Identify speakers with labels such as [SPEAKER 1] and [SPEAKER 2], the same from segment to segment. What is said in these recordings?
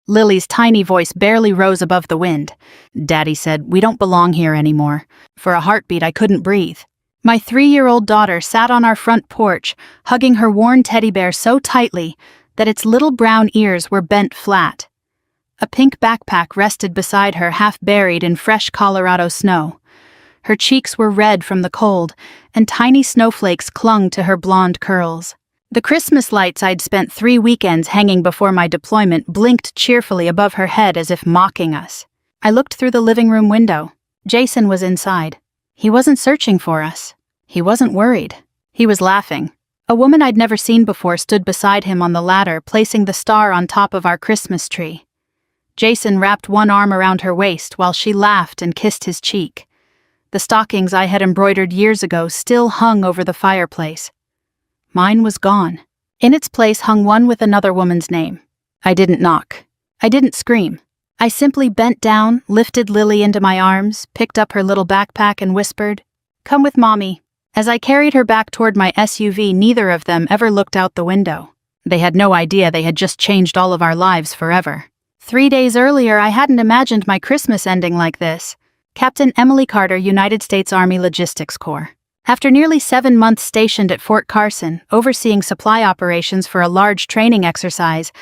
[SPEAKER 1] Lily's tiny voice barely rose above the wind. Daddy said, "We don't belong here anymore." For a heartbeat, I couldn't breathe. My 3-year-old daughter sat on our front porch, hugging her worn teddy bear so tightly that its little brown ears were bent flat. A pink backpack rested beside her, half buried in fresh Colorado snow. Her cheeks were red from the cold, and tiny snowflakes clung to her blonde curls. The Christmas lights I'd spent 3 weekends hanging before my deployment blinked cheerfully above her head as if mocking us. I looked through the living room window. Jason was inside. He wasn't searching for us. He wasn't worried. He was laughing. A woman I'd never seen before stood beside him on the ladder, placing the star on top of our Christmas tree. Jason wrapped one arm around her waist while she laughed and kissed his cheek. The stockings I had embroidered years ago still hung over the fireplace. Mine was gone. In its place hung one with another woman's name. I didn't knock. I didn't scream. I simply bent down, lifted Lily into my arms, picked up her little backpack and whispered, "Come with Mommy." As I carried her back toward my SUV, neither of them ever looked out the window. They had no idea they had just changed all of our lives forever. 3 days earlier, I hadn't imagined my Christmas ending like this. Captain Emily Carter, United States Army Logistics Corps. After nearly 7 months stationed at Fort Carson, overseeing supply operations for a large training exercise,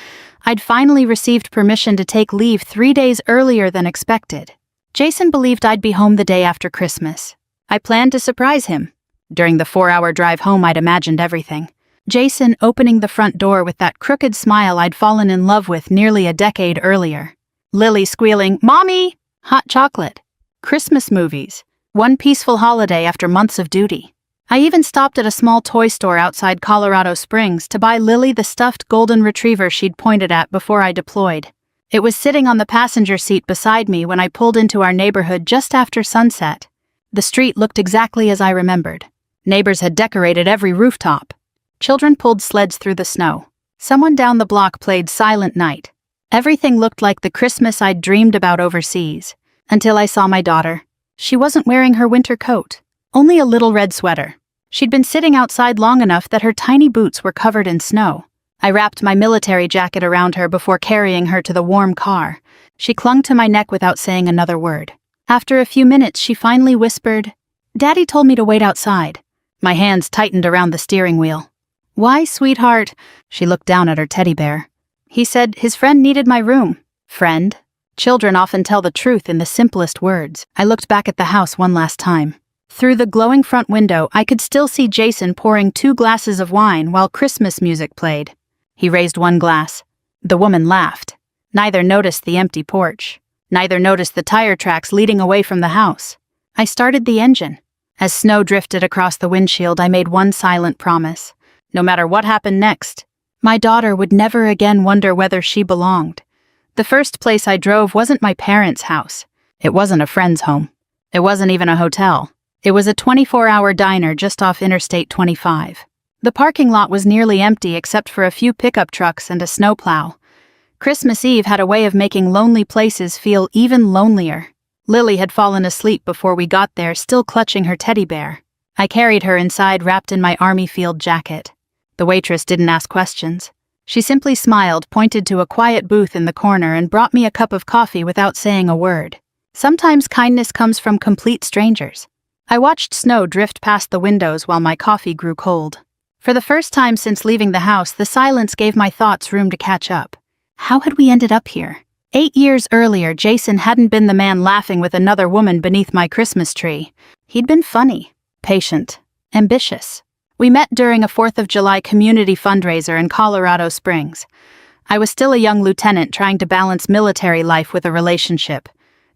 [SPEAKER 1] I'd finally received permission to take leave 3 days earlier than expected. Jason believed I'd be home the day after Christmas. I planned to surprise him. During the 4-hour drive home, I'd imagined everything. Jason opening the front door with that crooked smile I'd fallen in love with nearly a decade earlier. Lily squealing, "Mommy!" Hot chocolate. Christmas movies. One peaceful holiday after months of duty. I even stopped at a small toy store outside Colorado Springs to buy Lily the stuffed golden retriever she'd pointed at before I deployed. It was sitting on the passenger seat beside me when I pulled into our neighborhood just after sunset. The street looked exactly as I remembered. Neighbors had decorated every rooftop. Children pulled sleds through the snow. Someone down the block played Silent Night. Everything looked like the Christmas I'd dreamed about overseas. Until I saw my daughter. She wasn't wearing her winter coat, only a little red sweater. She'd been sitting outside long enough that her tiny boots were covered in snow. I wrapped my military jacket around her before carrying her to the warm car. She clung to my neck without saying another word. After a few minutes, she finally whispered, "Daddy told me to wait outside." My hands tightened around the steering wheel. "Why, sweetheart?" She looked down at her teddy bear. "He said his friend needed my room." Friend? Children often tell the truth in the simplest words. I looked back at the house one last time. Through the glowing front window, I could still see Jason pouring 2 glasses of wine while Christmas music played. He raised one glass. The woman laughed. Neither noticed the empty porch. Neither noticed the tire tracks leading away from the house. I started the engine. As snow drifted across the windshield, I made one silent promise. No matter what happened next, my daughter would never again wonder whether she belonged. The first place I drove wasn't my parents' house. It wasn't a friend's home. It wasn't even a hotel. It was a 24-hour diner just off Interstate 25. The parking lot was nearly empty except for a few pickup trucks and a snowplow. Christmas Eve had a way of making lonely places feel even lonelier. Lily had fallen asleep before we got there, still clutching her teddy bear. I carried her inside wrapped in my Army field jacket. The waitress didn't ask questions. She simply smiled, pointed to a quiet booth in the corner, and brought me a cup of coffee without saying a word. Sometimes kindness comes from complete strangers. I watched snow drift past the windows while my coffee grew cold. For the first time since leaving the house, the silence gave my thoughts room to catch up. How had we ended up here? 8 years earlier, Jason hadn't been the man laughing with another woman beneath my Christmas tree. He'd been funny, patient, ambitious. We met during a 4th of July community fundraiser in Colorado Springs. I was still a young lieutenant trying to balance military life with a relationship.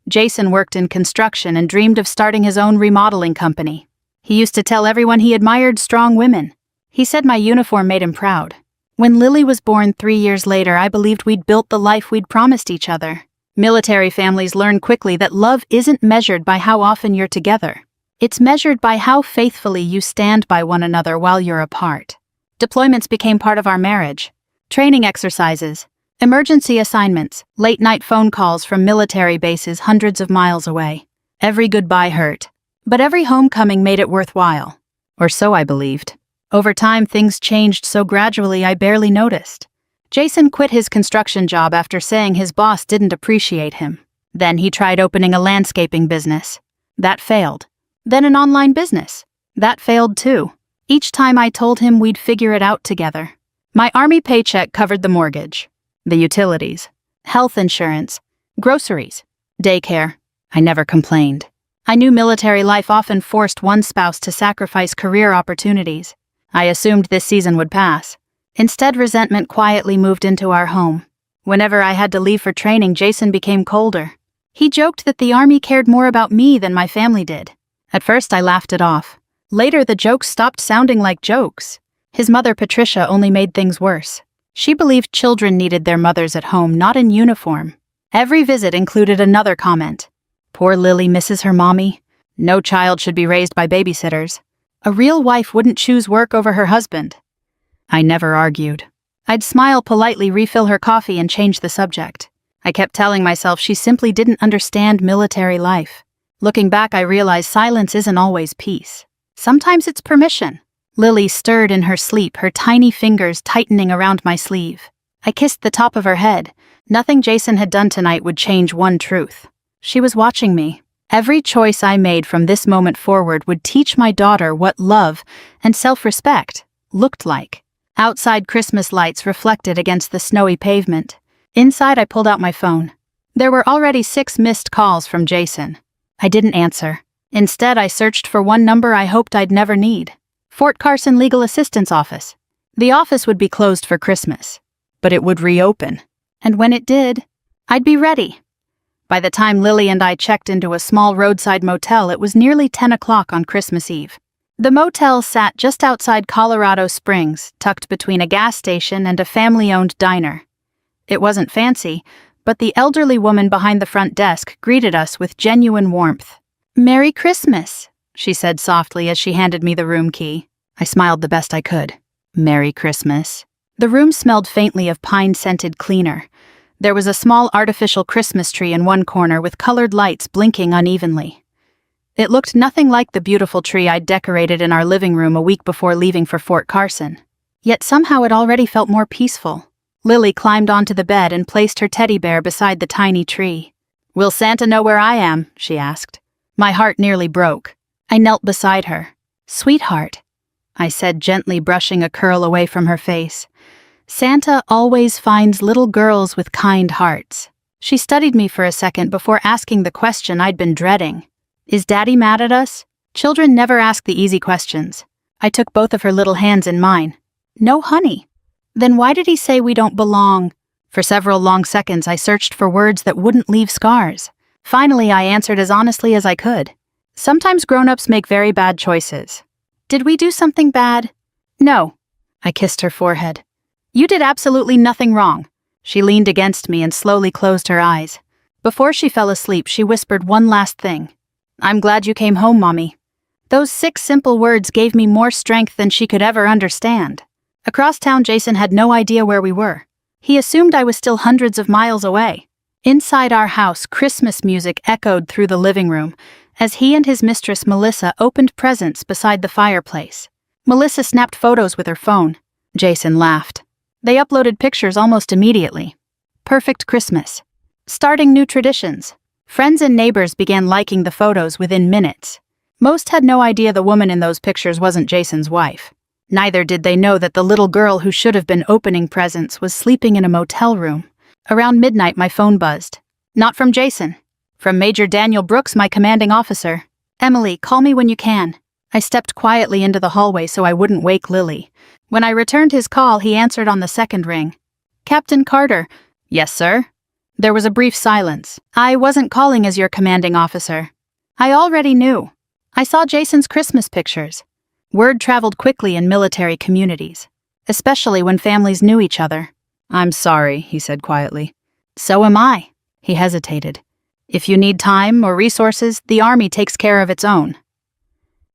[SPEAKER 1] Jason worked in construction and dreamed of starting his own remodeling company. He used to tell everyone he admired strong women. He said my uniform made him proud. When Lily was born 3 years later, I believed we'd built the life we'd promised each other. Military families learn quickly that love isn't measured by how often you're together. It's measured by how faithfully you stand by one another while you're apart. Deployments became part of our marriage. Training exercises, emergency assignments, late-night phone calls from military bases hundreds of miles away. Every goodbye hurt, but every homecoming made it worthwhile. Or so I believed. Over time, things changed so gradually I barely noticed. Jason quit his construction job after saying his boss didn't appreciate him. Then he tried opening a landscaping business. That failed. Then an online business. That failed too. Each time I told him we'd figure it out together. My army paycheck covered the mortgage, the utilities, health insurance, groceries, daycare. I never complained. I knew military life often forced one spouse to sacrifice career opportunities. I assumed this season would pass. Instead, resentment quietly moved into our home. Whenever I had to leave for training, Jason became colder. He joked that the army cared more about me than my family did. At first, I laughed it off. Later, the jokes stopped sounding like jokes. His mother, Patricia, only made things worse. She believed children needed their mothers at home, not in uniform. Every visit included another comment. Poor Lily misses her mommy. No child should be raised by babysitters. A real wife wouldn't choose work over her husband. I never argued. I'd smile politely, refill her coffee, and change the subject. I kept telling myself she simply didn't understand military life. Looking back, I realized silence isn't always peace. Sometimes it's permission. Lily stirred in her sleep, her tiny fingers tightening around my sleeve. I kissed the top of her head. Nothing Jason had done tonight would change one truth. She was watching me. Every choice I made from this moment forward would teach my daughter what love and self-respect looked like. Outside, Christmas lights reflected against the snowy pavement. Inside, I pulled out my phone. There were already 6 missed calls from Jason. I didn't answer. Instead, I searched for one number I hoped I'd never need. Fort Carson Legal Assistance Office. The office would be closed for Christmas, but it would reopen. And when it did, I'd be ready. By the time Lily and I checked into a small roadside motel, it was nearly 10 o'clock on Christmas Eve. The motel sat just outside Colorado Springs, tucked between a gas station and a family-owned diner. It wasn't fancy, but the elderly woman behind the front desk greeted us with genuine warmth. "Merry Christmas," she said softly as she handed me the room key. I smiled the best I could. "Merry Christmas." The room smelled faintly of pine-scented cleaner. There was a small artificial Christmas tree in one corner with colored lights blinking unevenly. It looked nothing like the beautiful tree I'd decorated in our living room a week before leaving for Fort Carson. Yet somehow it already felt more peaceful. Lily climbed onto the bed and placed her teddy bear beside the tiny tree. "Will Santa know where I am?" she asked. My heart nearly broke. I knelt beside her. "Sweetheart," I said, gently brushing a curl away from her face. "Santa always finds little girls with kind hearts." She studied me for a second before asking the question I'd been dreading. "Is Daddy mad at us?" Children never ask the easy questions. I took both of her little hands in mine. "No, honey." "Then why did he say we don't belong?" For several long seconds, I searched for words that wouldn't leave scars. Finally, I answered as honestly as I could. "Sometimes grown-ups make very bad choices." "Did we do something bad?" "No." I kissed her forehead. "You did absolutely nothing wrong." She leaned against me and slowly closed her eyes. Before she fell asleep, she whispered one last thing. "I'm glad you came home, Mommy." Those 6 simple words gave me more strength than she could ever understand. Across town, Jason had no idea where we were. He assumed I was still hundreds of miles away. Inside our house, Christmas music echoed through the living room as he and his mistress, Melissa, opened presents beside the fireplace. Melissa snapped photos with her phone. Jason laughed. They uploaded pictures almost immediately. Perfect Christmas. Starting new traditions. Friends and neighbors began liking the photos within minutes. Most had no idea the woman in those pictures wasn't Jason's wife. Neither did they know that the little girl who should have been opening presents was sleeping in a motel room. Around midnight, my phone buzzed. Not from Jason. From Major Daniel Brooks, my commanding officer. "Emily, call me when you can." I stepped quietly into the hallway so I wouldn't wake Lily. When I returned his call, he answered on the second ring. "Captain Carter." "Yes, sir." There was a brief silence. "I wasn't calling as your commanding officer." I already knew. I saw Jason's Christmas pictures. Word traveled quickly in military communities, especially when families knew each other. "I'm sorry," he said quietly. "So am I." He hesitated. "If you need time or resources, the Army takes care of its own."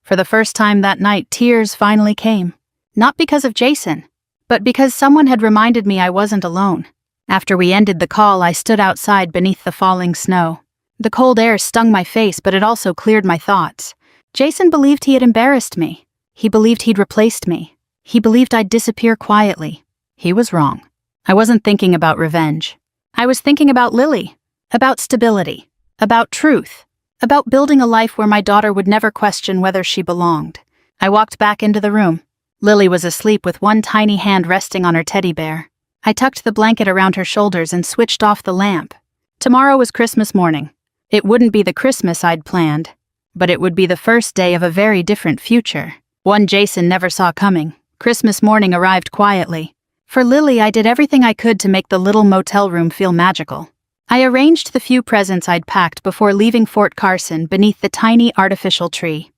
[SPEAKER 1] For the first time that night, tears finally came. Not because of Jason, but because someone had reminded me I wasn't alone. After we ended the call, I stood outside beneath the falling snow. The cold air stung my face, but it also cleared my thoughts. Jason believed he had embarrassed me. He believed he'd replaced me. He believed I'd disappear quietly. He was wrong. I wasn't thinking about revenge. I was thinking about Lily, about stability, about truth, about building a life where my daughter would never question whether she belonged. I walked back into the room. Lily was asleep with one tiny hand resting on her teddy bear. I tucked the blanket around her shoulders and switched off the lamp. Tomorrow was Christmas morning. It wouldn't be the Christmas I'd planned, but it would be the first day of a very different future. One Jason never saw coming. Christmas morning arrived quietly. For Lily, I did everything I could to make the little motel room feel magical. I arranged the few presents I'd packed before leaving Fort Carson beneath the tiny artificial tree.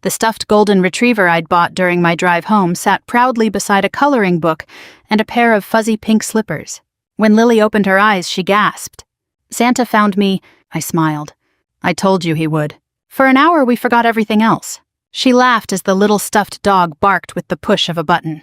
[SPEAKER 1] The stuffed golden retriever I'd bought during my drive home sat proudly beside a coloring book and a pair of fuzzy pink slippers. When Lily opened her eyes, she gasped. "Santa found me," I smiled. "I told you he would." For an hour, we forgot everything else. She laughed as the little stuffed dog barked with the push of a button.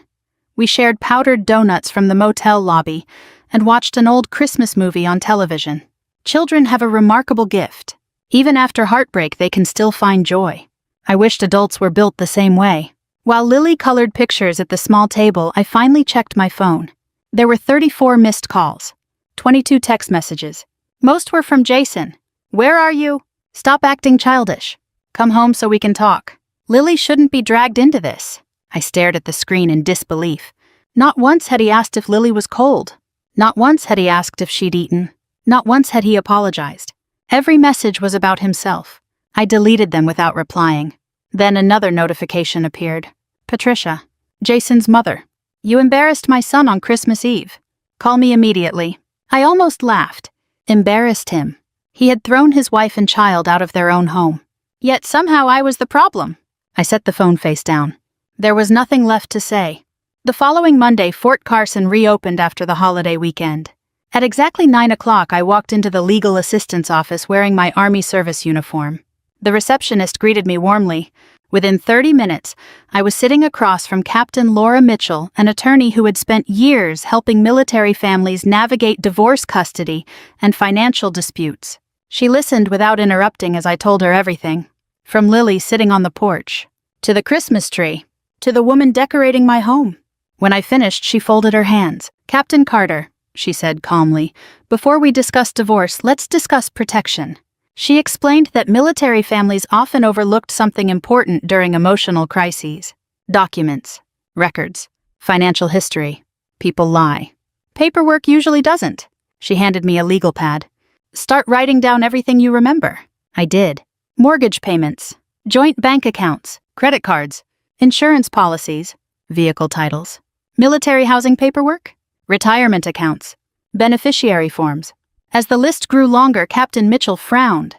[SPEAKER 1] We shared powdered donuts from the motel lobby and watched an old Christmas movie on television. Children have a remarkable gift. Even after heartbreak, they can still find joy. I wished adults were built the same way. While Lily colored pictures at the small table, I finally checked my phone. There were 34 missed calls, 22 text messages. Most were from Jason. "Where are you? Stop acting childish. Come home so we can talk." Lily shouldn't be dragged into this. I stared at the screen in disbelief. Not once had he asked if Lily was cold. Not once had he asked if she'd eaten. Not once had he apologized. Every message was about himself. I deleted them without replying. Then another notification appeared. "Patricia, Jason's mother. You embarrassed my son on Christmas Eve. Call me immediately." I almost laughed. Embarrassed him. He had thrown his wife and child out of their own home. Yet somehow I was the problem. I set the phone face down. There was nothing left to say. The following Monday, Fort Carson reopened after the holiday weekend. At exactly 9 o'clock, I walked into the legal assistance office wearing my Army service uniform. The receptionist greeted me warmly. Within 30 minutes, I was sitting across from Captain Laura Mitchell, an attorney who had spent years helping military families navigate divorce custody and financial disputes. She listened without interrupting as I told her everything, from Lily sitting on the porch, to the Christmas tree, to the woman decorating my home. When I finished, she folded her hands. "Captain Carter," she said calmly, "before we discuss divorce, let's discuss protection." She explained that military families often overlooked something important during emotional crises. Documents, records, financial history. People lie. Paperwork usually doesn't. She handed me a legal pad. "Start writing down everything you remember." I did. Mortgage payments, joint bank accounts, credit cards, insurance policies, vehicle titles, military housing paperwork, retirement accounts, beneficiary forms. As the list grew longer, Captain Mitchell frowned.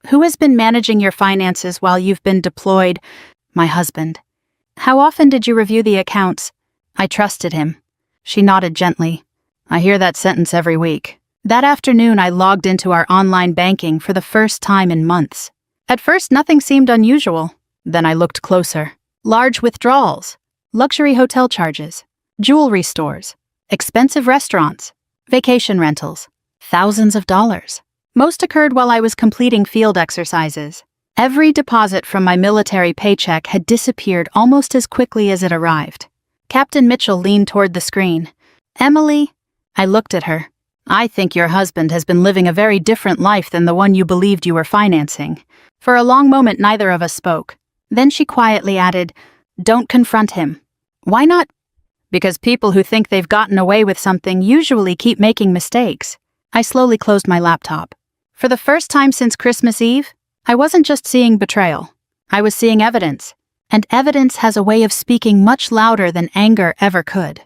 [SPEAKER 1] "Who has been managing your finances while you've been deployed?" "My husband." "How often did you review the accounts?" I trusted him. She nodded gently. "I hear that sentence every week." That afternoon, I logged into our online banking for the first time in months. At first, nothing seemed unusual. Then I looked closer. Large withdrawals, luxury hotel charges, jewelry stores, expensive restaurants, vacation rentals. Thousands of dollars. Most occurred while I was completing field exercises. Every deposit from my military paycheck had disappeared almost as quickly as it arrived. Captain Mitchell leaned toward the screen. "Emily," I looked at her. "I think your husband has been living a very different life than the one you believed you were financing." For a long moment, neither of us spoke. Then she quietly added, "Don't confront him." "Why not?" "Because people who think they've gotten away with something usually keep making mistakes." I slowly closed my laptop. For the first time since Christmas Eve, I wasn't just seeing betrayal. I was seeing evidence. And evidence has a way of speaking much louder than anger ever could.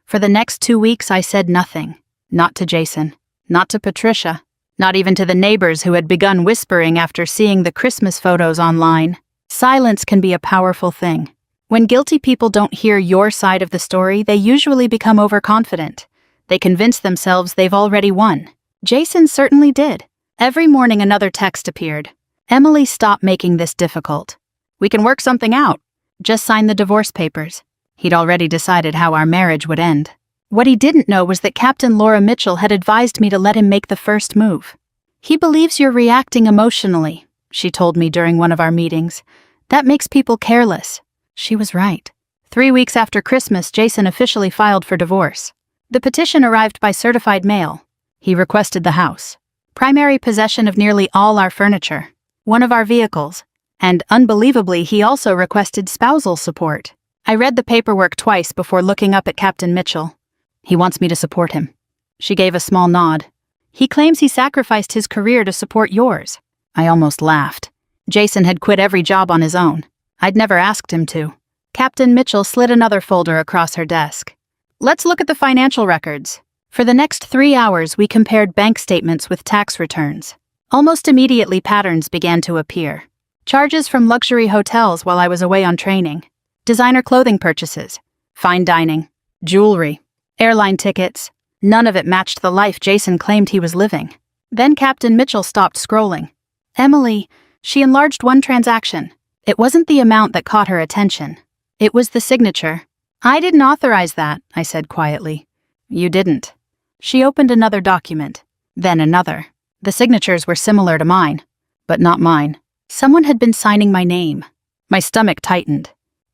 [SPEAKER 1] For the next 2 weeks, I said nothing. Not to Jason. Not to Patricia. Not even to the neighbors who had begun whispering after seeing the Christmas photos online. Silence can be a powerful thing. When guilty people don't hear your side of the story, they usually become overconfident. They convince themselves they've already won. Jason certainly did. Every morning another text appeared. "Emily, stop making this difficult. We can work something out. Just sign the divorce papers." He'd already decided how our marriage would end. What he didn't know was that Captain Laura Mitchell had advised me to let him make the first move. "He believes you're reacting emotionally," she told me during one of our meetings. "That makes people careless." She was right. 3 weeks after Christmas, Jason officially filed for divorce. The petition arrived by certified mail. He requested the house, primary possession of nearly all our furniture, one of our vehicles, and unbelievably, he also requested spousal support. I read the paperwork twice before looking up at Captain Mitchell. He wants me to support him. She gave a small nod. He claims he sacrificed his career to support yours. I almost laughed. Jason had quit every job on his own. I'd never asked him to. Captain Mitchell slid another folder across her desk. Let's look at the financial records. For the next 3 hours, we compared bank statements with tax returns. Almost immediately, patterns began to appear. Charges from luxury hotels while I was away on training. Designer clothing purchases. Fine dining. Jewelry. Airline tickets. None of it matched the life Jason claimed he was living. Then Captain Mitchell stopped scrolling. Emily, she enlarged one transaction. It wasn't the amount that caught her attention. It was the signature. I didn't authorize that, I said quietly. You didn't. She opened another document. Then another. The signatures were similar to mine, but not mine. Someone had been signing my name. My stomach tightened.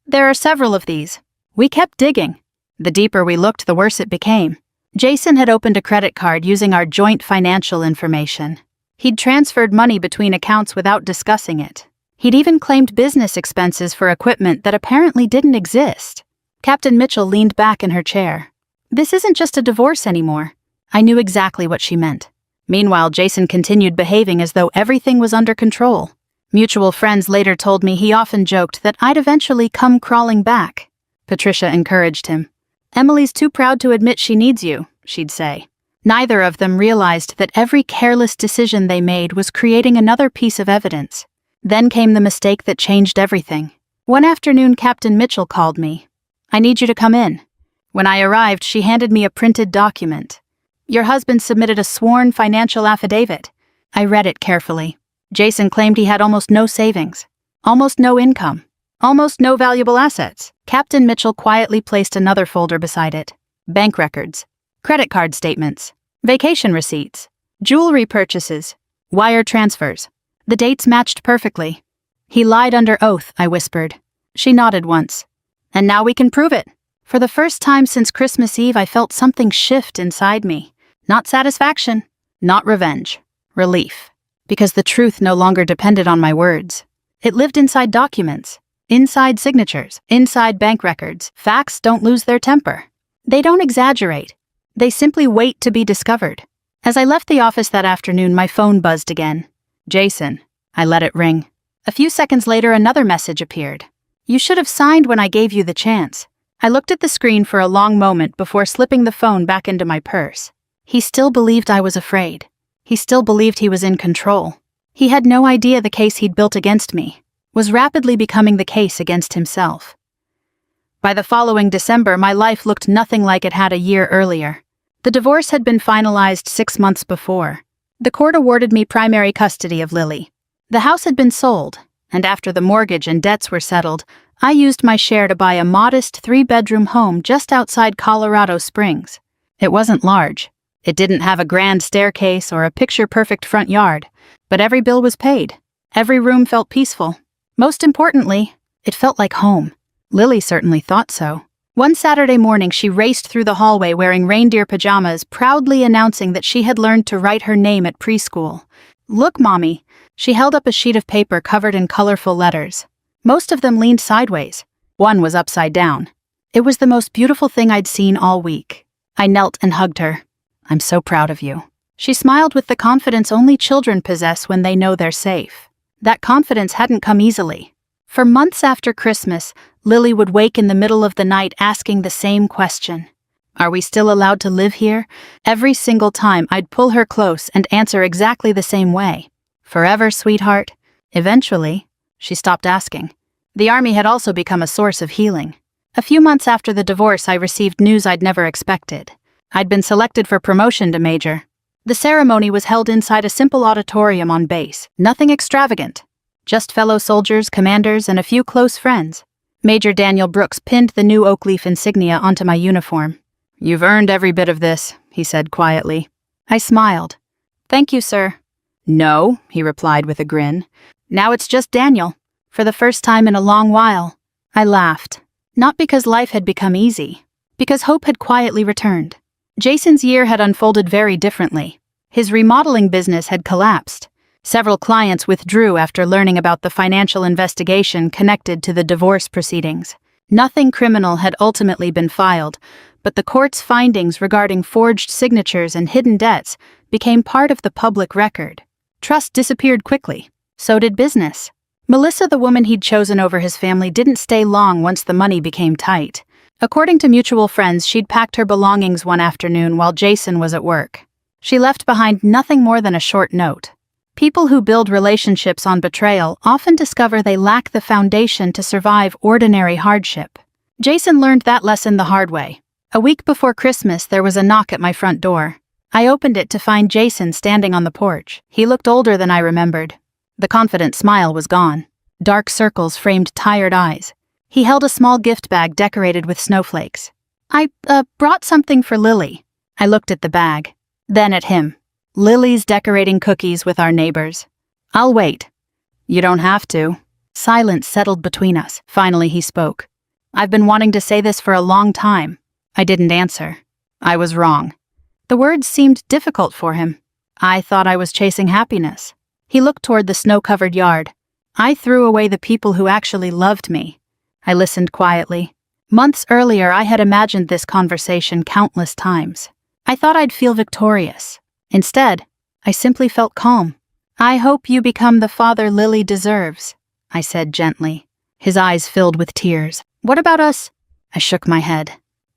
[SPEAKER 1] There are several of these. We kept digging. The deeper we looked, the worse it became. Jason had opened a credit card using our joint financial information. He'd transferred money between accounts without discussing it. He'd even claimed business expenses for equipment that apparently didn't exist. Captain Mitchell leaned back in her chair. This isn't just a divorce anymore. I knew exactly what she meant. Meanwhile, Jason continued behaving as though everything was under control. Mutual friends later told me he often joked that I'd eventually come crawling back. Patricia encouraged him. Emily's too proud to admit she needs you, she'd say. Neither of them realized that every careless decision they made was creating another piece of evidence. Then came the mistake that changed everything. One afternoon, Captain Mitchell called me. I need you to come in. When I arrived, she handed me a printed document. Your husband submitted a sworn financial affidavit. I read it carefully. Jason claimed he had almost no savings, almost no income, almost no valuable assets. Captain Mitchell quietly placed another folder beside it. Bank records, credit card statements, vacation receipts, jewelry purchases, wire transfers. The dates matched perfectly. He lied under oath, I whispered. She nodded once. And now we can prove it. For the first time since Christmas Eve, I felt something shift inside me. Not satisfaction, not revenge, relief. Because the truth no longer depended on my words. It lived inside documents, inside signatures, inside bank records. Facts don't lose their temper. They don't exaggerate. They simply wait to be discovered. As I left the office that afternoon, my phone buzzed again. Jason. I let it ring. A few seconds later, another message appeared. You should have signed when I gave you the chance. I looked at the screen for a long moment before slipping the phone back into my purse. He still believed I was afraid. He still believed he was in control. He had no idea the case he'd built against me was rapidly becoming the case against himself. By the following December, my life looked nothing like it had a year earlier. The divorce had been finalized 6 months before. The court awarded me primary custody of Lily. The house had been sold, and after the mortgage and debts were settled, I used my share to buy a modest 3-bedroom home just outside Colorado Springs. It wasn't large. It didn't have a grand staircase or a picture-perfect front yard, but every bill was paid. Every room felt peaceful. Most importantly, it felt like home. Lily certainly thought so. One Saturday morning, she raced through the hallway wearing reindeer pajamas, proudly announcing that she had learned to write her name at preschool. Look, Mommy. She held up a sheet of paper covered in colorful letters. Most of them leaned sideways. One was upside down. It was the most beautiful thing I'd seen all week. I knelt and hugged her. I'm so proud of you. She smiled with the confidence only children possess when they know they're safe. That confidence hadn't come easily. For months after Christmas, Lily would wake in the middle of the night asking the same question. Are we still allowed to live here? Every single time I'd pull her close and answer exactly the same way. Forever, sweetheart. Eventually, she stopped asking. The army had also become a source of healing. A few months after the divorce, I received news I'd never expected. I'd been selected for promotion to major. The ceremony was held inside a simple auditorium on base. Nothing extravagant. Just fellow soldiers, commanders, and a few close friends. Major Daniel Brooks pinned the new oak leaf insignia onto my uniform. You've earned every bit of this, he said quietly. I smiled. Thank you, sir. No, he replied with a grin. Now it's just Daniel. For the first time in a long while. I laughed. Not because life had become easy. Because hope had quietly returned. Jason's year had unfolded very differently. His remodeling business had collapsed. Several clients withdrew after learning about the financial investigation connected to the divorce proceedings. Nothing criminal had ultimately been filed, but the court's findings regarding forged signatures and hidden debts became part of the public record. Trust disappeared quickly. So did business. Melissa, the woman he'd chosen over his family, didn't stay long once the money became tight. According to mutual friends, she'd packed her belongings one afternoon while Jason was at work. She left behind nothing more than a short note. People who build relationships on betrayal often discover they lack the foundation to survive ordinary hardship. Jason learned that lesson the hard way. A week before Christmas, there was a knock at my front door. I opened it to find Jason standing on the porch. He looked older than I remembered. The confident smile was gone. Dark circles framed tired eyes. He held a small gift bag decorated with snowflakes. I brought something for Lily. I looked at the bag, then at him. Lily's decorating cookies with our neighbors. I'll wait. You don't have to. Silence settled between us. Finally, he spoke. I've been wanting to say this for a long time. I didn't answer. I was wrong. The words seemed difficult for him. I thought I was chasing happiness. He looked toward the snow-covered yard. I threw away the people who actually loved me. I listened quietly. Months earlier, I had imagined this conversation countless times. I thought I'd feel victorious. Instead, I simply felt calm. I hope you become the father Lily deserves, I said gently. His eyes filled with tears. What about us? I shook my head.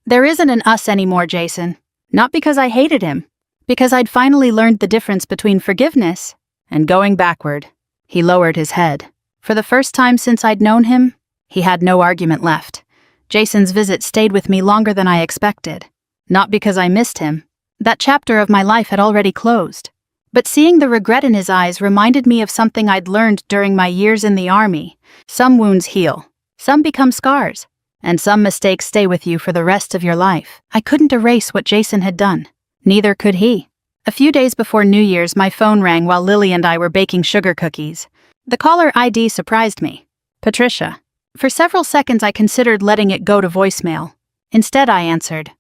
[SPEAKER 1] There isn't an us anymore, Jason. Not because I hated him. Because I'd finally learned the difference between forgiveness and going backward. He lowered his head. For the first time since I'd known him, he had no argument left. Jason's visit stayed with me longer than I expected. Not because I missed him. That chapter of my life had already closed. But seeing the regret in his eyes reminded me of something I'd learned during my years in the army. Some wounds heal. Some become scars. And some mistakes stay with you for the rest of your life. I couldn't erase what Jason had done. Neither could he. A few days before New Year's, my phone rang while Lily and I were baking sugar cookies. The caller ID surprised me. Patricia. For several seconds, I considered letting it go to voicemail. Instead, I answered.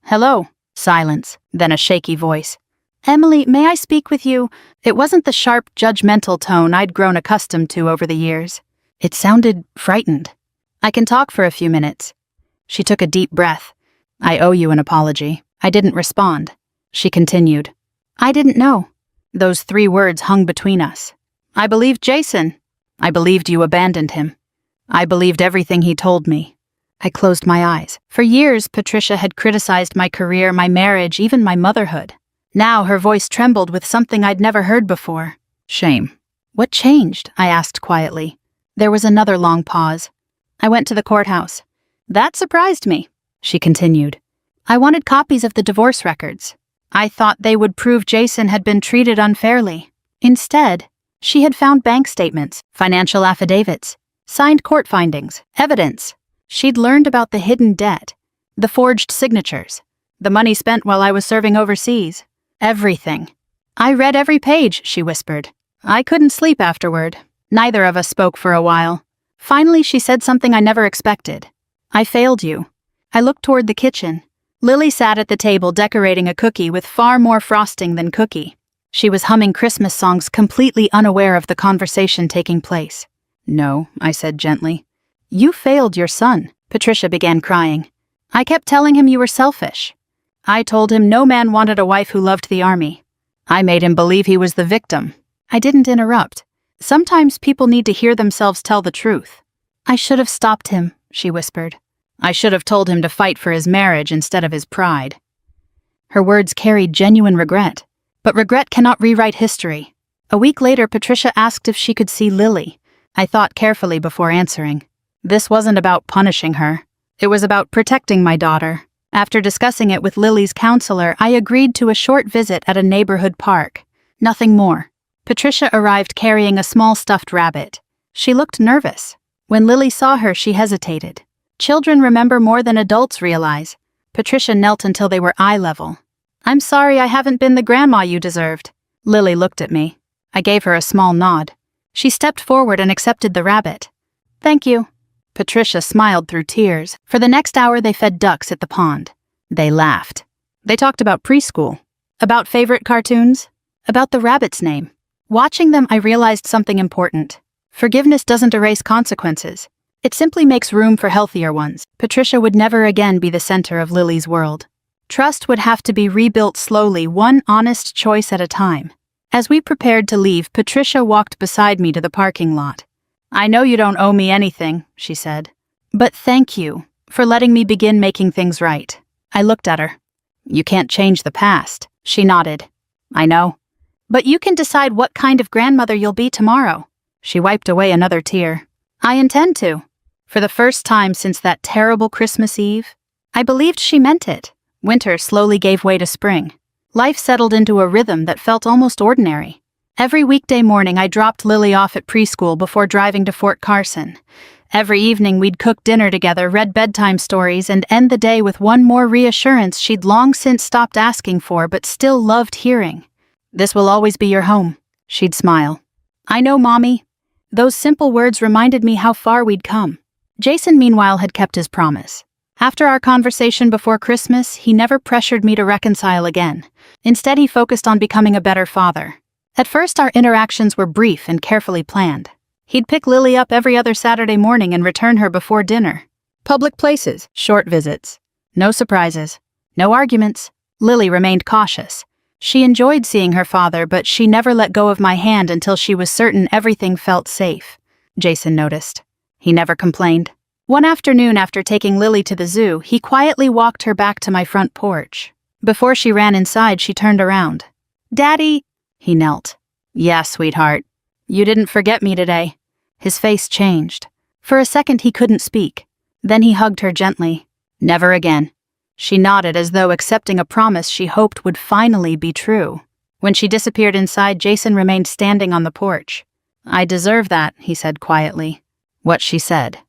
[SPEAKER 1] Hello. Silence, then a shaky voice. Emily, may I speak with you? It wasn't the sharp, judgmental tone I'd grown accustomed to over the years. It sounded frightened. I can talk for a few minutes. She took a deep breath. I owe you an apology. I didn't respond. She continued. I didn't know. Those 3 words hung between us. I believed Jason. I believed you abandoned him. I believed everything he told me. I closed my eyes. For years, Patricia had criticized my career, my marriage, even my motherhood. Now her voice trembled with something I'd never heard before. Shame. What changed? I asked quietly. There was another long pause. I went to the courthouse. That surprised me, she continued. I wanted copies of the divorce records. I thought they would prove Jason had been treated unfairly. Instead, she had found bank statements, financial affidavits, signed court findings, evidence. She'd learned about the hidden debt, the forged signatures, the money spent while I was serving overseas. Everything. I read every page, she whispered. I couldn't sleep afterward. Neither of us spoke for a while. Finally, she said something I never expected. I failed you. I looked toward the kitchen. Lily sat at the table decorating a cookie with far more frosting than cookie. She was humming Christmas songs, completely unaware of the conversation taking place. No, I said gently. You failed your son, Patricia began crying. I kept telling him you were selfish. I told him no man wanted a wife who loved the army. I made him believe he was the victim. I didn't interrupt. Sometimes people need to hear themselves tell the truth. I should have stopped him, she whispered. I should have told him to fight for his marriage instead of his pride. Her words carried genuine regret. But regret cannot rewrite history. A week later, Patricia asked if she could see Lily. I thought carefully before answering. This wasn't about punishing her. It was about protecting my daughter. After discussing it with Lily's counselor, I agreed to a short visit at a neighborhood park. Nothing more. Patricia arrived carrying a small stuffed rabbit. She looked nervous. When Lily saw her, she hesitated. Children remember more than adults realize. Patricia knelt until they were eye level. I'm sorry I haven't been the grandma you deserved. Lily looked at me. I gave her a small nod. She stepped forward and accepted the rabbit. Thank you. Patricia smiled through tears. For the next hour, they fed ducks at the pond. They laughed. They talked about preschool, about favorite cartoons, about the rabbit's name. Watching them, I realized something important. Forgiveness doesn't erase consequences. It simply makes room for healthier ones. Patricia would never again be the center of Lily's world. Trust would have to be rebuilt slowly, one honest choice at a time. As we prepared to leave, Patricia walked beside me to the parking lot. "I know you don't owe me anything," she said. "But thank you for letting me begin making things right." I looked at her. "You can't change the past," she nodded. "I know. But you can decide what kind of grandmother you'll be tomorrow." She wiped away another tear. "I intend to." For the first time since that terrible Christmas Eve, I believed she meant it. Winter slowly gave way to spring. Life settled into a rhythm that felt almost ordinary. Every weekday morning I dropped Lily off at preschool before driving to Fort Carson. Every evening we'd cook dinner together, read bedtime stories, and end the day with one more reassurance she'd long since stopped asking for but still loved hearing. "This will always be your home," she'd smile. "I know, Mommy." Those simple words reminded me how far we'd come. Jason, meanwhile, had kept his promise. After our conversation before Christmas, he never pressured me to reconcile again. Instead, he focused on becoming a better father. At first, our interactions were brief and carefully planned. He'd pick Lily up every other Saturday morning and return her before dinner. Public places, short visits. No surprises. No arguments. Lily remained cautious. She enjoyed seeing her father, but she never let go of my hand until she was certain everything felt safe. Jason noticed. He never complained. One afternoon after taking Lily to the zoo, he quietly walked her back to my front porch. Before she ran inside, she turned around. "Daddy," he knelt. "Yeah, sweetheart. You didn't forget me today." His face changed. For a second he couldn't speak. Then he hugged her gently. "Never again." She nodded as though accepting a promise she hoped would finally be true. When she disappeared inside, Jason remained standing on the porch. "I deserve that," he said quietly. What she said.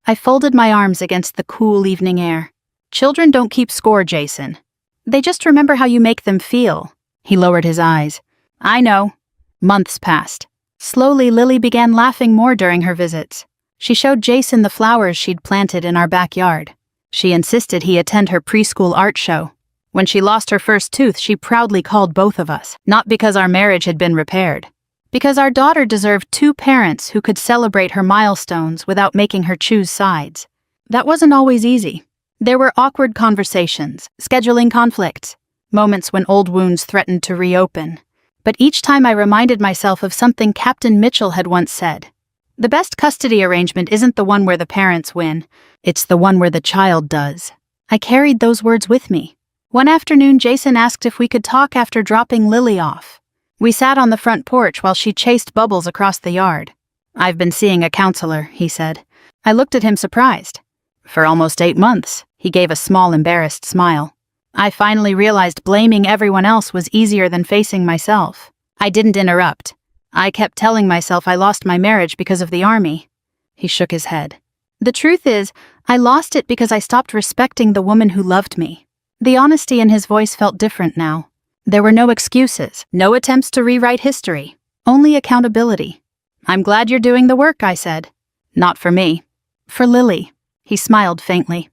[SPEAKER 1] I folded my arms against the cool evening air. "Children don't keep score, Jason. They just remember how you make them feel." He lowered his eyes. "I know." Months passed. Slowly, Lily began laughing more during her visits. She showed Jason the flowers she'd planted in our backyard. She insisted he attend her preschool art show. When she lost her first tooth, she proudly called both of us, not because our marriage had been repaired, because our daughter deserved two parents who could celebrate her milestones without making her choose sides. That wasn't always easy. There were awkward conversations, scheduling conflicts, moments when old wounds threatened to reopen. But each time I reminded myself of something Captain Mitchell had once said. The best custody arrangement isn't the one where the parents win, it's the one where the child does. I carried those words with me. One afternoon, Jason asked if we could talk after dropping Lily off. We sat on the front porch while she chased Bubbles across the yard. "I've been seeing a counselor," he said. I looked at him surprised. "For almost 8 months," he gave a small embarrassed smile. I finally realized blaming everyone else was easier than facing myself. I didn't interrupt. I kept telling myself I lost my marriage because of the army. He shook his head. "The truth is, I lost it because I stopped respecting the woman who loved me." The honesty in his voice felt different now. There were no excuses, no attempts to rewrite history, only accountability. "I'm glad you're doing the work," I said. "Not for me. For Lily." He smiled faintly.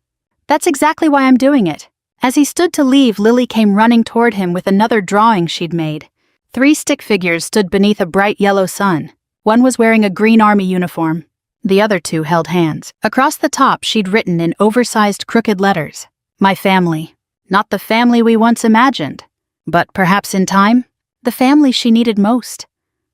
[SPEAKER 1] "That's exactly why I'm doing it." As he stood to leave, Lily came running toward him with another drawing she'd made. 3 stick figures stood beneath a bright yellow sun. One was wearing a green army uniform. The other 2 held hands. Across the top, she'd written in oversized crooked letters, "My family." Not the family we once imagined, but perhaps in time, the family she needed most.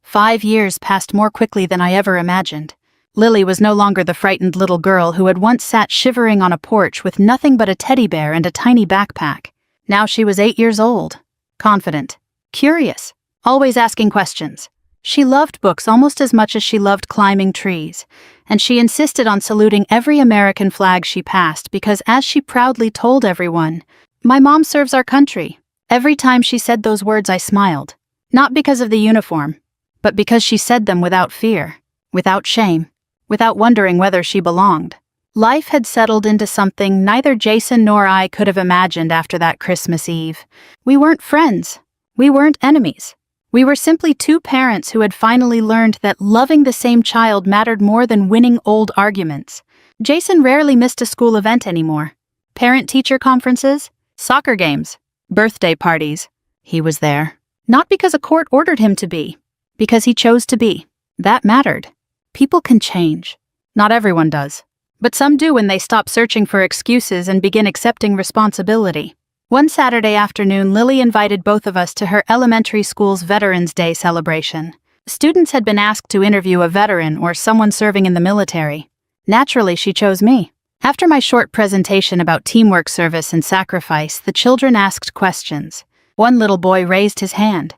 [SPEAKER 1] 5 years passed more quickly than I ever imagined. Lily was no longer the frightened little girl who had once sat shivering on a porch with nothing but a teddy bear and a tiny backpack. Now she was 8 years old, confident, curious, always asking questions. She loved books almost as much as she loved climbing trees, and she insisted on saluting every American flag she passed because, as she proudly told everyone, "My mom serves our country." Every time she said those words, I smiled, not because of the uniform, but because she said them without fear, without shame, without wondering whether she belonged. Life had settled into something neither Jason nor I could have imagined after that Christmas Eve. We weren't friends. We weren't enemies. We were simply 2 parents who had finally learned that loving the same child mattered more than winning old arguments. Jason rarely missed a school event anymore. Parent-teacher conferences, soccer games, Birthday parties. He was there. Not because a court ordered him to be. Because he chose to be. That mattered. People can change. Not everyone does. But some do when they stop searching for excuses and begin accepting responsibility. One Saturday afternoon, Lily invited both of us to her elementary school's Veterans Day celebration. Students had been asked to interview a veteran or someone serving in the military. Naturally, she chose me. After my short presentation about teamwork, service, and sacrifice, the children asked questions. One little boy raised his hand.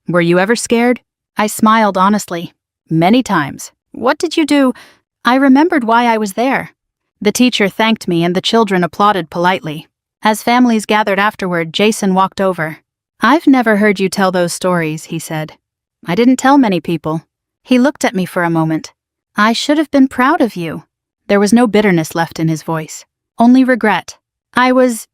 [SPEAKER 1] "Were you ever scared?" I smiled honestly. "Many times." "What did you do?" I remembered why I was there. The teacher thanked me and the children applauded politely. As families gathered afterward, Jason walked over. "I've never heard you tell those stories," he said. "I didn't tell many people." He looked at me for a moment. "I should have been proud of you." There was no bitterness left in his voice. Only regret.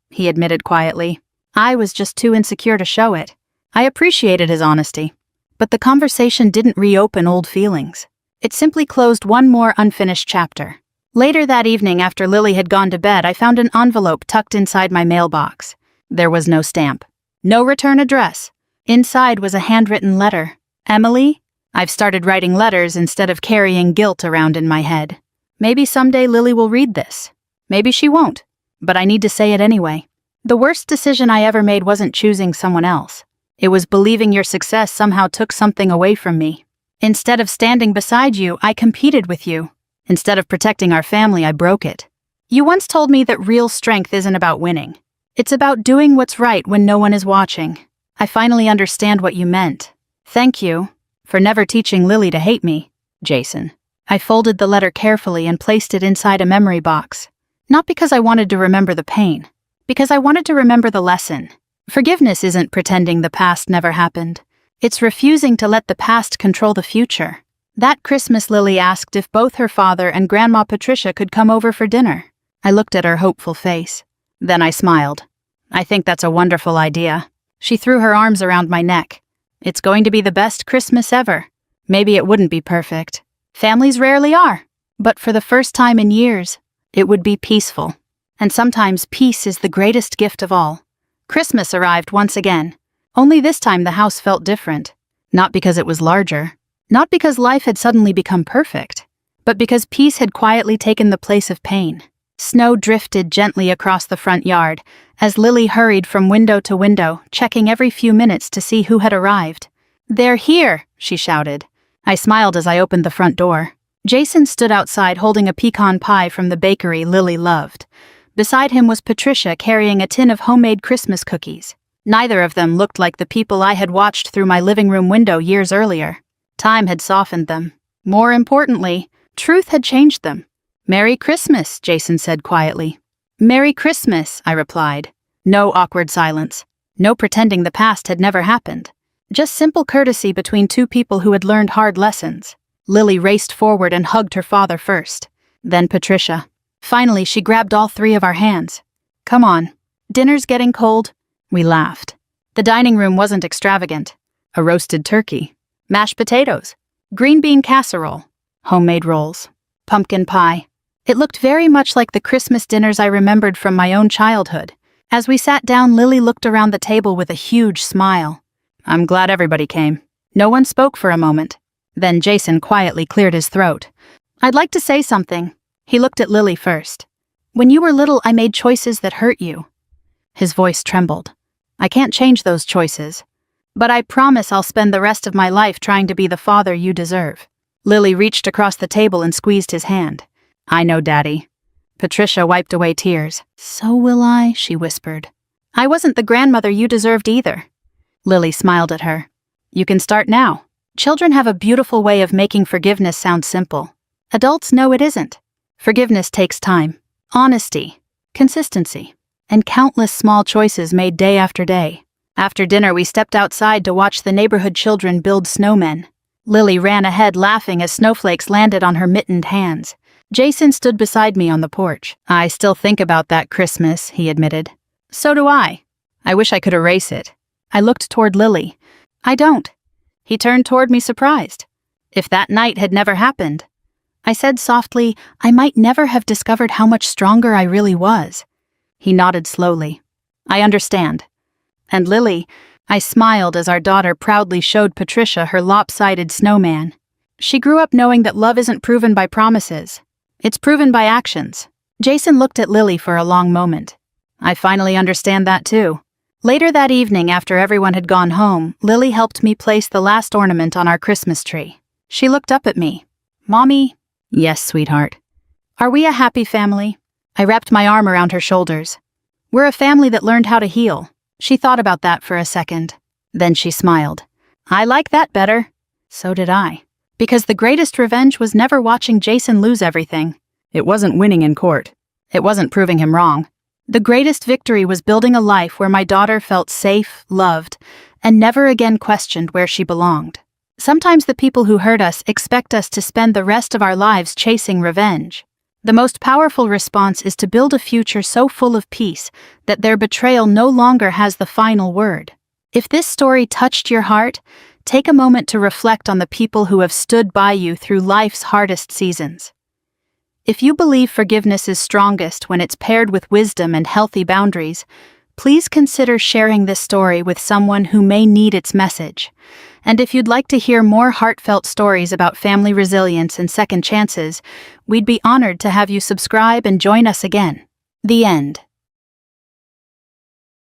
[SPEAKER 1] He admitted quietly. I was just too insecure to show it. I appreciated his honesty. But the conversation didn't reopen old feelings. It simply closed one more unfinished chapter. Later that evening, after Lily had gone to bed, I found an envelope tucked inside my mailbox. There was no stamp. No return address. Inside was a handwritten letter. "Emily, I've started writing letters instead of carrying guilt around in my head. Maybe someday Lily will read this. Maybe she won't. But I need to say it anyway. The worst decision I ever made wasn't choosing someone else. It was believing your success somehow took something away from me. Instead of standing beside you, I competed with you. Instead of protecting our family, I broke it. You once told me that real strength isn't about winning. It's about doing what's right when no one is watching. I finally understand what you meant. Thank you for never teaching Lily to hate me, Jason." I folded the letter carefully and placed it inside a memory box. Not because I wanted to remember the pain, because I wanted to remember the lesson. Forgiveness isn't pretending the past never happened. It's refusing to let the past control the future. That Christmas, Lily asked if both her father and Grandma Patricia could come over for dinner. I looked at her hopeful face. Then I smiled. "I think that's a wonderful idea." She threw her arms around my neck. "It's going to be the best Christmas ever. Maybe it wouldn't be perfect. Families rarely are. But for the first time in years, it would be peaceful. And sometimes peace is the greatest gift of all." Christmas arrived once again. Only this time the house felt different. Not because it was larger. Not because life had suddenly become perfect. But because peace had quietly taken the place of pain. Snow drifted gently across the front yard as Lily hurried from window to window, checking every few minutes to see who had arrived. "They're here," she shouted. I smiled as I opened the front door. Jason stood outside holding a pecan pie from the bakery Lily loved. Beside him was Patricia carrying a tin of homemade Christmas cookies. Neither of them looked like the people I had watched through my living room window years earlier. Time had softened them. More importantly, truth had changed them. "Merry Christmas," Jason said quietly. "Merry Christmas," I replied. No awkward silence. No pretending the past had never happened. Just simple courtesy between two people who had learned hard lessons. Lily raced forward and hugged her father first. Then Patricia. Finally, she grabbed all three of our hands. "Come on. Dinner's getting cold." We laughed. The dining room wasn't extravagant. A roasted turkey. Mashed potatoes, green bean casserole, homemade rolls, pumpkin pie. It looked very much like the Christmas dinners I remembered from my own childhood. As we sat down, Lily looked around the table with a huge smile. "I'm glad everybody came." No one spoke for a moment. Then Jason quietly cleared his throat. "I'd like to say something." He looked at Lily first. "When you were little, I made choices that hurt you." His voice trembled. "I can't change those choices. But I promise I'll spend the rest of my life trying to be the father you deserve." Lily reached across the table and squeezed his hand. "I know, Daddy." Patricia wiped away tears. "So will I," she whispered. "I wasn't the grandmother you deserved either." Lily smiled at her. "You can start now. Children have a beautiful way of making forgiveness sound simple. Adults know it isn't. Forgiveness takes time, honesty, consistency, and countless small choices made day after day. After dinner, we stepped outside to watch the neighborhood children build snowmen. Lily ran ahead laughing as snowflakes landed on her mittened hands. Jason stood beside me on the porch. "I still think about that Christmas," he admitted. "So do I. I wish I could erase it." I looked toward Lily. "I don't." He turned toward me surprised. "If that night had never happened," I said softly, "I might never have discovered how much stronger I really was." He nodded slowly. "I understand. And Lily, I smiled as our daughter proudly showed Patricia her lopsided snowman. She grew up knowing that love isn't proven by promises. It's proven by actions. Jason looked at Lily for a long moment. I finally understand that too. Later that evening, after everyone had gone home, Lily helped me place the last ornament on our Christmas tree. She looked up at me. Mommy? Yes, sweetheart. Are we a happy family? I wrapped my arm around her shoulders. We're a family that learned how to heal. She thought about that for a second. Then she smiled. I like that better. So did I. Because the greatest revenge was never watching Jason lose everything. It wasn't winning in court. It wasn't proving him wrong. The greatest victory was building a life where my daughter felt safe, loved, and never again questioned where she belonged. Sometimes the people who hurt us expect us to spend the rest of our lives chasing revenge. The most powerful response is to build a future so full of peace that their betrayal no longer has the final word. If this story touched your heart, take a moment to reflect on the people who have stood by you through life's hardest seasons. If you believe forgiveness is strongest when it's paired with wisdom and healthy boundaries, please consider sharing this story with someone who may need its message. And if you'd like to hear more heartfelt stories about family resilience and second chances, we'd be honored to have you subscribe and join us again. The end.